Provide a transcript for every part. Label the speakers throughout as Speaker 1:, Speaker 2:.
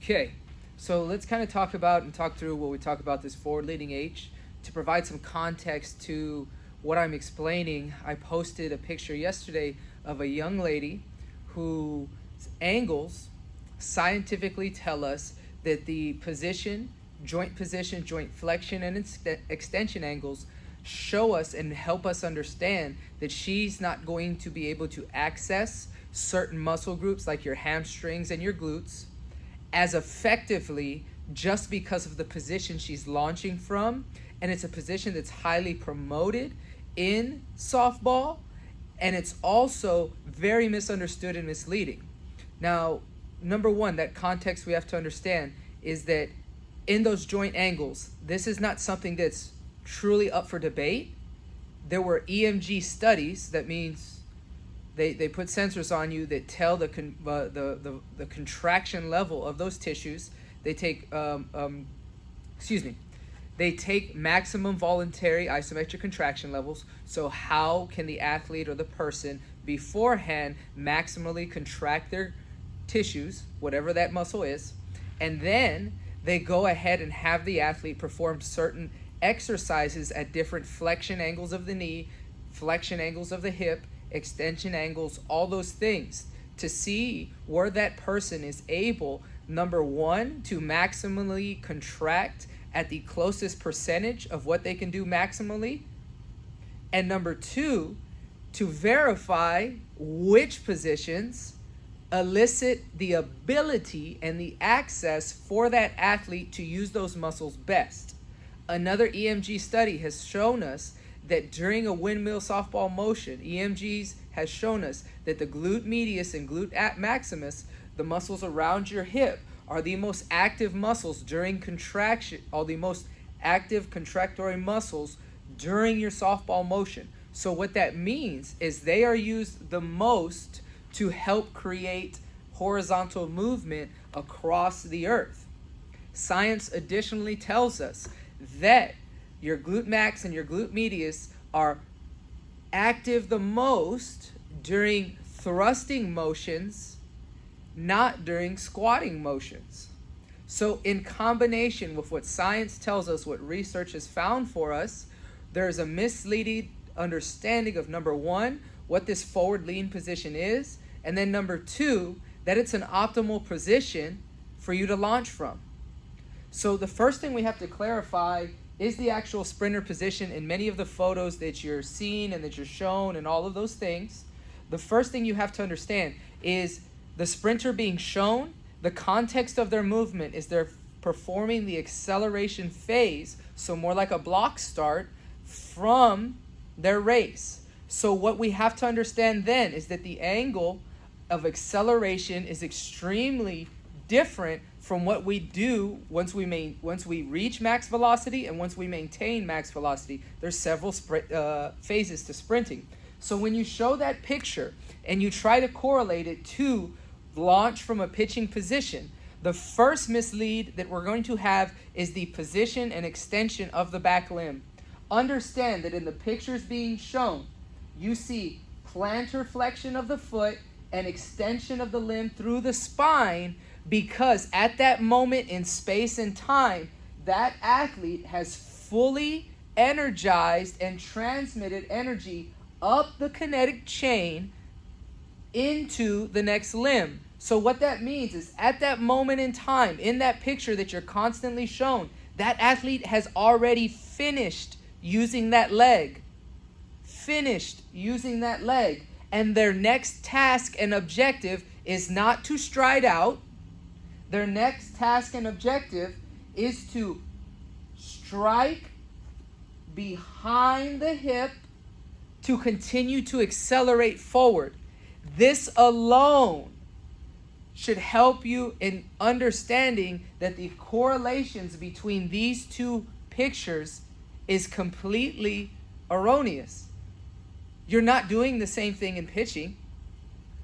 Speaker 1: Okay, so let's kind of talk through what we talk about this forward leading H. To provide some context to what I'm explaining, I posted a picture yesterday of a young lady whose angles scientifically tell us that the joint flexion, and extension angles show us and help us understand that she's not going to be able to access certain muscle groups like your hamstrings and your glutes as effectively just because of the position she's launching from. And it's a position that's highly promoted in softball, and it's also very misunderstood and misleading. Now, number one, that context we have to understand is that in those joint angles, this is not something that's truly up for debate. There were EMG studies, that means they put sensors on you that tell the contraction level of those tissues. They take they take maximum voluntary isometric contraction levels. So how can the athlete or the person beforehand maximally contract their tissues, whatever that muscle is, and then they go ahead and have the athlete perform certain exercises at different flexion angles of the knee, flexion angles of the hip, extension angles, all those things, to see where that person is able, number one, to maximally contract at the closest percentage of what they can do maximally, and number two, to verify which positions elicit the ability and the access for that athlete to use those muscles best. Another EMG study has shown us that during a windmill softball motion, EMGs has shown us that the glute medius and glute maximus, the muscles around your hip, are the most active muscles during contraction, are the most active contractory muscles during your softball motion. So what that means is they are used the most to help create horizontal movement across the earth. Science additionally tells us that your glute max and your glute medius are active the most during thrusting motions, not during squatting motions. So in combination with what science tells us, what research has found for us, there's a misleading understanding of, number one, what this forward lean position is, and then number two, that it's an optimal position for you to launch from. So the first thing we have to clarify is the actual sprinter position in many of the photos that you're seeing and that you're shown and all of those things. The first thing you have to understand is the sprinter being shown, the context of their movement is they're performing the acceleration phase, so more like a block start from their race. So what we have to understand then is that the angle of acceleration is extremely different from what we do once we reach max velocity and once we maintain max velocity. There's several phases to sprinting. So when you show that picture and you try to correlate it to launch from a pitching position, the first mislead that we're going to have is the position and extension of the back limb. Understand that in the pictures being shown, you see plantar flexion of the foot and extension of the limb through the spine, because at that moment in space and time, that athlete has fully energized and transmitted energy up the kinetic chain into the next limb. So what that means is at that moment in time, in that picture that you're constantly shown, that athlete has already finished using that leg. And their next task and objective is not to stride out. Their next task and objective is to strike behind the hip to continue to accelerate forward. This alone should help you in understanding that the correlations between these two pictures is completely erroneous. You're not doing the same thing in pitching.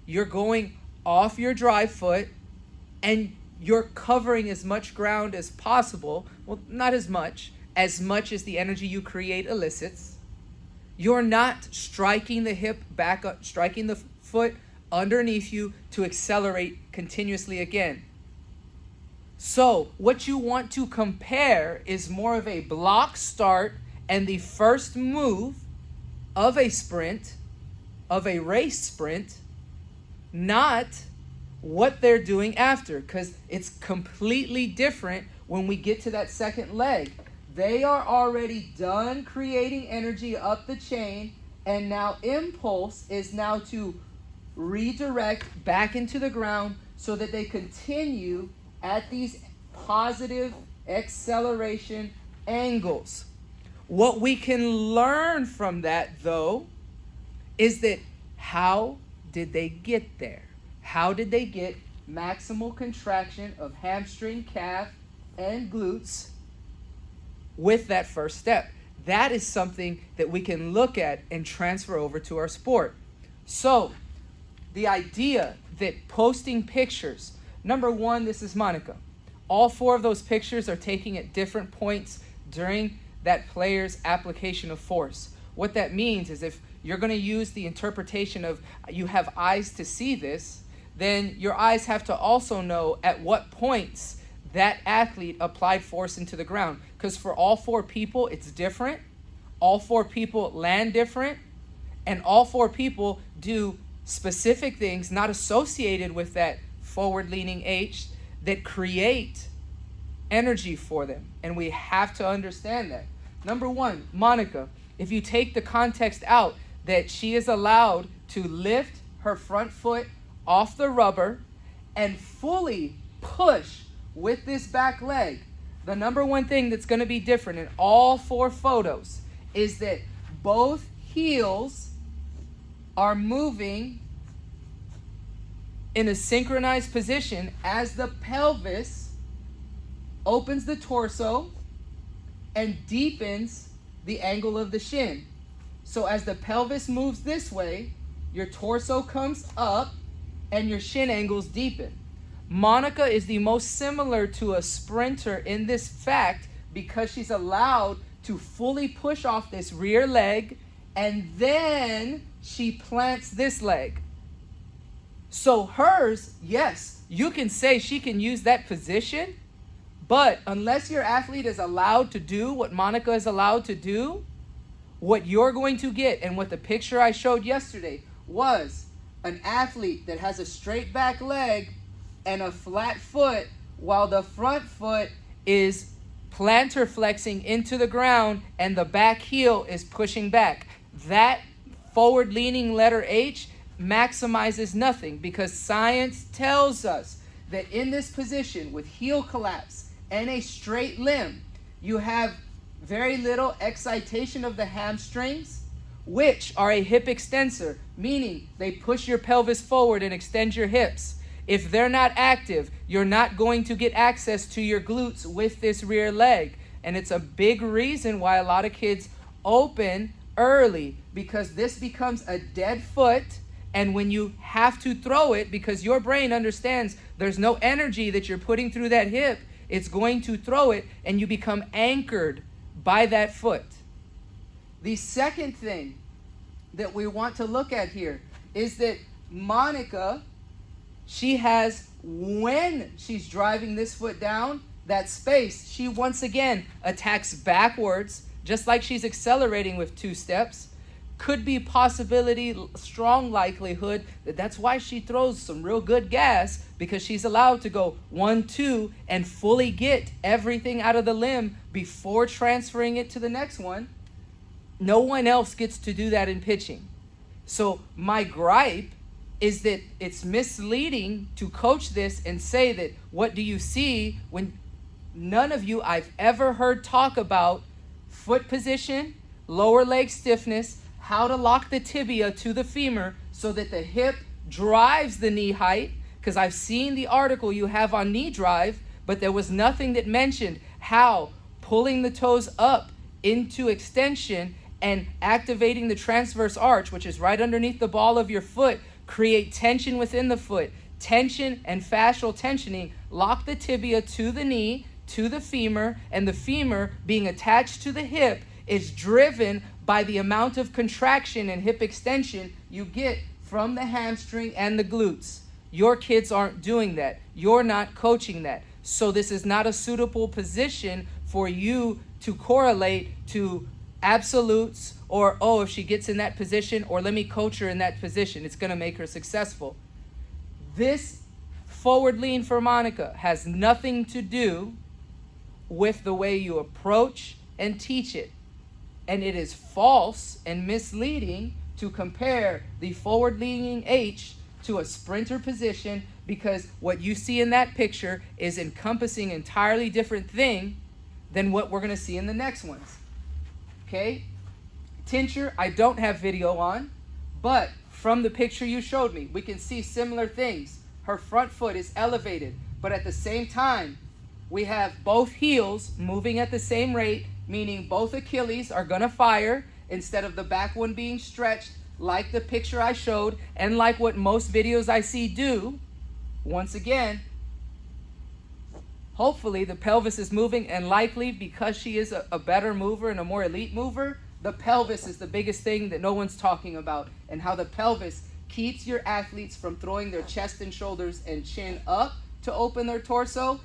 Speaker 1: You're going off your drive foot and you're covering as much ground as possible. Well, not as much as the energy you create elicits. You're not striking the hip back up, striking the foot underneath you to accelerate continuously again. So what you want to compare is more of a block start and the first move of a sprint, of a race sprint, not what they're doing after, because it's completely different when we get to that second leg. They are already done creating energy up the chain, and now impulse is now to redirect back into the ground so that they continue at these positive acceleration angles. What we can learn from that, though, is that how did they get there? How did they get maximal contraction of hamstring, calf, and glutes with that first step? That is something that we can look at and transfer over to our sport. So, the idea that posting pictures, number one, this is Monica. All 4 of those pictures are taken at different points during that player's application of force. What that means is if you're going to use the interpretation of you have eyes to see this, then your eyes have to also know at what points that athlete applied force into the ground. Because for all 4 people, it's different. All 4 people land different. And all 4 people do specific things not associated with that forward-leaning H that create energy for them. And we have to understand that. Number one, Monica, if you take the context out that she is allowed to lift her front foot off the rubber and fully push with this back leg, the number one thing that's going to be different in all 4 photos is that both heels are moving in a synchronized position as the pelvis opens the torso and deepens the angle of the shin. So as the pelvis moves this way, your torso comes up and your shin angles deepen. Monica is the most similar to a sprinter in this fact because she's allowed to fully push off this rear leg and then she plants this leg. So hers, yes, you can say she can use that position, but unless your athlete is allowed to do what Monica is allowed to do, what you're going to get, and what the picture I showed yesterday was an athlete that has a straight back leg and a flat foot while the front foot is plantar flexing into the ground and the back heel is pushing back. That forward leaning letter H maximizes nothing because science tells us that in this position with heel collapse and a straight limb, you have very little excitation of the hamstrings, which are a hip extensor, meaning they push your pelvis forward and extend your hips. If they're not active, you're not going to get access to your glutes with this rear leg. And it's a big reason why a lot of kids open early because this becomes a dead foot. And when you have to throw it, because your brain understands there's no energy that you're putting through that hip, it's going to throw it and you become anchored by that foot. The second thing that we want to look at here is that Monica, she has, when she's driving this foot down, that space, she once again attacks backwards, just like she's accelerating with 2 steps. Could be possibility, strong likelihood that that's why she throws some real good gas, because she's allowed to go 1, 2 and fully get everything out of the limb before transferring it to the next one. No one else gets to do that in pitching. So my gripe is that it's misleading to coach this and say that what do you see when none of you I've ever heard talk about foot position, lower leg stiffness, how to lock the tibia to the femur so that the hip drives the knee height, because I've seen the article you have on knee drive, but there was nothing that mentioned how pulling the toes up into extension and activating the transverse arch, which is right underneath the ball of your foot, create tension within the foot. Tension and fascial tensioning lock the tibia to the knee, to the femur, and the femur being attached to the hip is driven by the amount of contraction and hip extension you get from the hamstring and the glutes. Your kids aren't doing that. You're not coaching that. So this is not a suitable position for you to correlate to absolutes or, oh, if she gets in that position, or let me coach her in that position, it's going to make her successful. This forward lean for Monica has nothing to do with the way you approach and teach it. And it is false and misleading to compare the forward leaning H to a sprinter position, because what you see in that picture is encompassing entirely different thing than what we're going to see in the next ones. Okay? Tincher, I don't have video on, but from the picture you showed me, we can see similar things. Her front foot is elevated, but at the same time, we have both heels moving at the same rate, meaning both Achilles are going to fire instead of the back one being stretched like the picture I showed and like what most videos I see do. Once again, hopefully the pelvis is moving, and likely because she is a better mover and a more elite mover, the pelvis is the biggest thing that no one's talking about, and how the pelvis keeps your athletes from throwing their chest and shoulders and chin up to open their torso.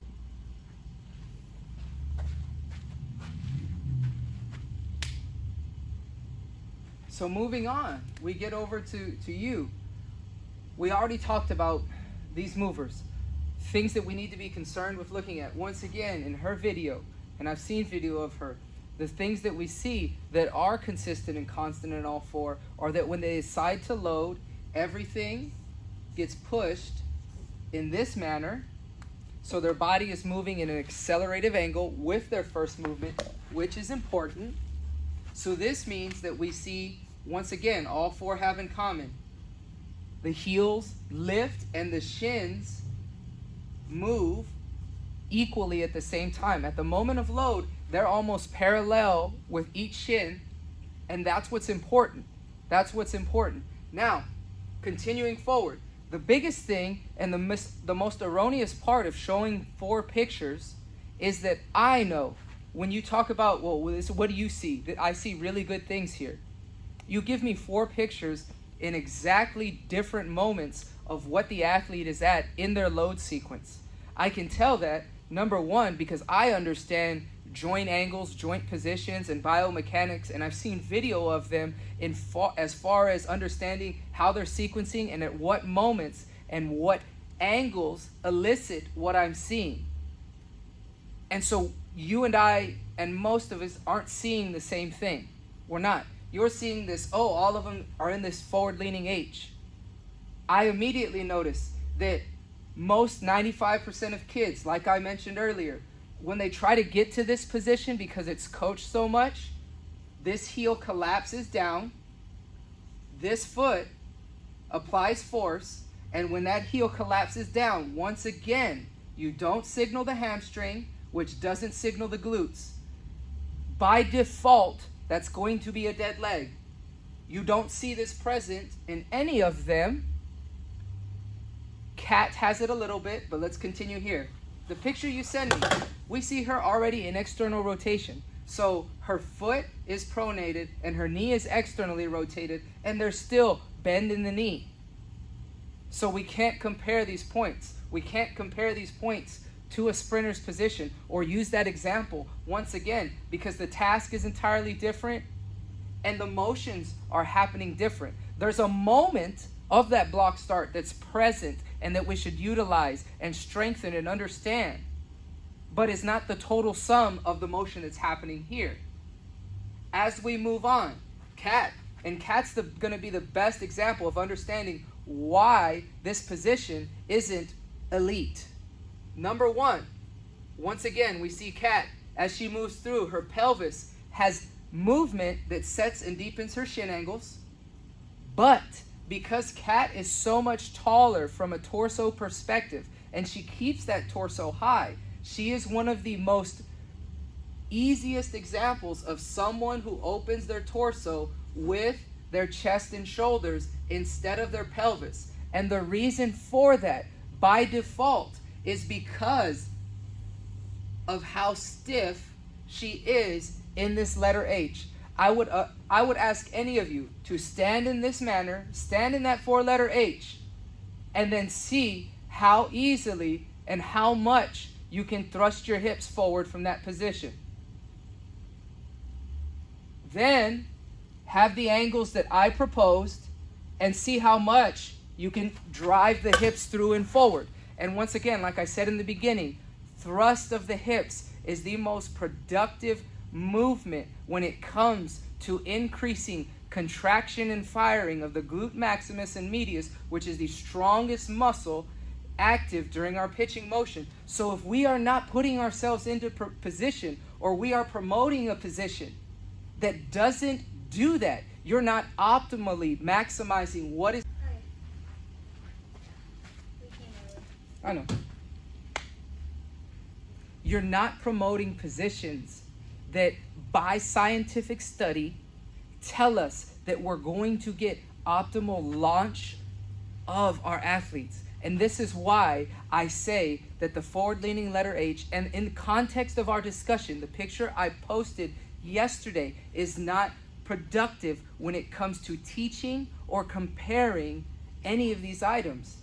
Speaker 1: So moving on, we get over to you. We already talked about these movers, things that we need to be concerned with looking at. Once again, in her video, and I've seen video of her, the things that we see that are consistent and constant in all four are that when they decide to load, everything gets pushed in this manner. So their body is moving in an accelerative angle with their first movement, which is important. So this means that we see, once again, all four have in common. The heels lift and the shins move equally at the same time. At the moment of load, they're almost parallel with each shin, and that's what's important. That's what's important. Now, continuing forward, the biggest thing and the most erroneous part of showing four pictures is that I know when you talk about, well, what do you see? I see really good things here. You give me four pictures in exactly different moments of what the athlete is at in their load sequence. I can tell that, number one, because I understand joint angles, joint positions, and biomechanics, and I've seen video of them as far as understanding how they're sequencing and at what moments and what angles elicit what I'm seeing. And so you and I and most of us aren't seeing the same thing. We're not. You're seeing this, oh, all of them are in this forward-leaning H. I immediately notice that most 95% of kids, like I mentioned earlier, when they try to get to this position because it's coached so much, this heel collapses down, this foot applies force, and when that heel collapses down, once again, you don't signal the hamstring, which doesn't signal the glutes. By default, that's going to be a dead leg. You don't see this present in any of them. Kat has it a little bit, but let's continue here. The picture you send me, we see her already in external rotation. So her foot is pronated and her knee is externally rotated, and there's still bend in the knee. So we can't compare these points. We can't compare these points to a sprinter's position or use that example once again, because the task is entirely different and the motions are happening different. There's a moment of that block start that's present and that we should utilize and strengthen and understand, but it's not the total sum of the motion that's happening here. As we move on, Kat, and Kat's going to be the best example of understanding why this position isn't elite. Number one, once again, we see Kat, as she moves through, her pelvis has movement that sets and deepens her shin angles. But because Kat is so much taller from a torso perspective, and she keeps that torso high, she is one of the most easiest examples of someone who opens their torso with their chest and shoulders instead of their pelvis. And the reason for that, by default, is because of how stiff she is in this letter H. I would ask any of you to stand in this manner, stand in that four-letter H, and then see how easily and how much you can thrust your hips forward from that position. Then have the angles that I proposed and see how much you can drive the hips through and forward. And once again, like I said in the beginning, thrust of the hips is the most productive movement when it comes to increasing contraction and firing of the glute maximus and medius, which is the strongest muscle active during our pitching motion. So if we are not putting ourselves into position, or we are promoting a position that doesn't do that, you're not optimally maximizing what is... I know. You're not promoting positions that by scientific study tell us that we're going to get optimal launch of our athletes. And this is why I say that the forward-leaning letter H, and in context of our discussion, the picture I posted yesterday is not productive when it comes to teaching or comparing any of these items.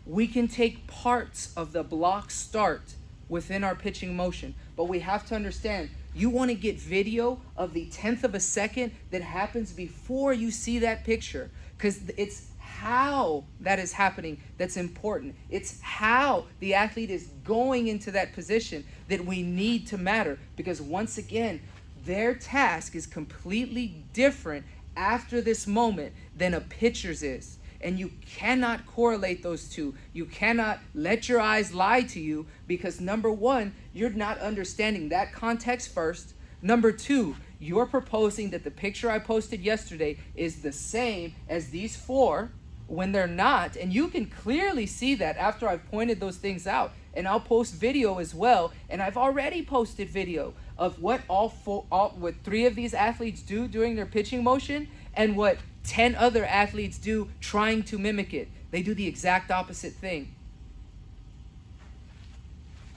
Speaker 1: We can take parts of the block start within our pitching motion, but we have to understand, you want to get video of the 1/10 of a second that happens before you see that picture, because it's how that is happening that's important. It's how the athlete is going into that position that we need to matter, because once again, their task is completely different after this moment than a pitcher's is. And you cannot correlate those two. You cannot let your eyes lie to you, because number one, you're not understanding that context first. Number two, you're proposing that the picture I posted yesterday is the same as these four when they're not. And you can clearly see that after I've pointed those things out. And I'll post video as well. And I've already posted video of what what 3 of these athletes do during their pitching motion, and what 10 other athletes do trying to mimic it. They do the exact opposite thing.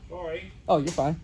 Speaker 2: Sorry.
Speaker 1: Oh, you're fine.